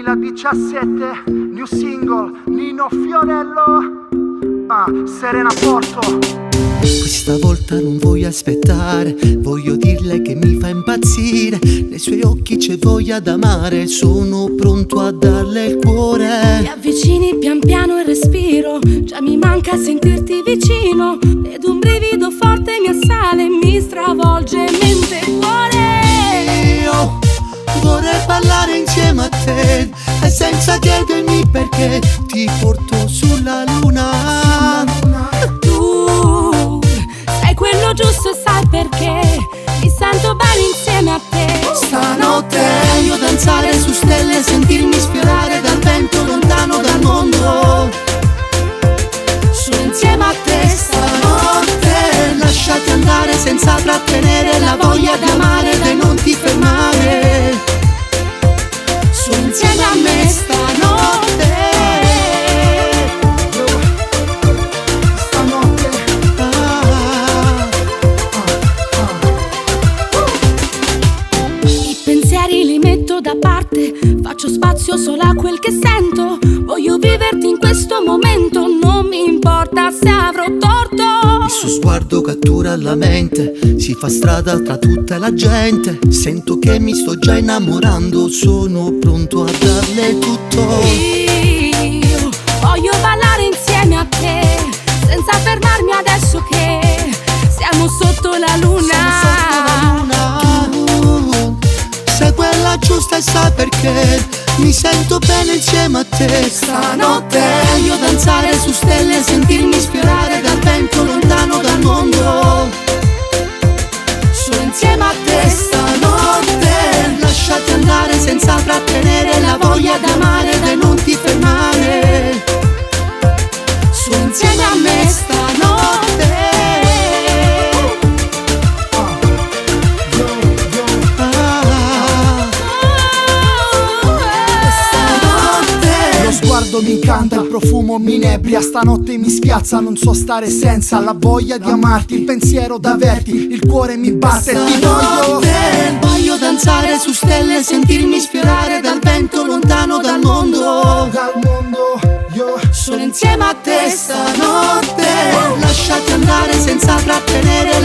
2017, new single, Nino Fiorello, Serena Porto. Questa volta non voglio aspettare, voglio dirle che mi fa impazzire. Nei suoi occhi c'è voglia d'amare, sono pronto a darle il cuore. Ti avvicini pian piano e respiro, già mi manca sentirti vicino. Ed un brivido forte mi assale, mi stravolge mente e cuore. Io vorrei parlare insieme a te e senza chiedermi perché ti porto sulla luna. Tu sei quello giusto e sai perché mi sento bene insieme a te. Stanotte voglio danzare su stelle, sentirmi sfiorare dal vento lontano dal mondo. Sono insieme a te stanotte, lasciati andare senza trattenere la voglia di amare e non ti fermare. Sono insieme a me stanotte. I pensieri li metto da parte, faccio spazio solo a quel che sento. Voglio viverti in questo momento, non mi importa se avrò torto. Il suo sguardo cattura la mente, si fa strada tra tutta la gente. Sento che mi sto già innamorando, sono pronto a darle tutto. Io voglio ballare insieme a te, senza fermarmi adesso che siamo sotto la luna. Tu sei quella giusta e sai perché mi sento bene insieme a te. Stanotte voglio danzare su stelle, sentirmi sfiorare dal vento lontano dal mondo. Sono insieme a te stanotte, lasciati andare senza trattenere la voglia di amare e non ti fermare. Sono insieme a me stanotte. Lo sguardo mi incanta, il profumo mi inebria, stanotte mi spiazza, non so stare senza la voglia di amarti, il pensiero d'averti, il cuore mi batte e ti voglio. Voglio danzare su stelle, sentirmi sfiorare dal vento lontano dal mondo. Io Sono insieme a te stanotte, lasciati andare senza trattenere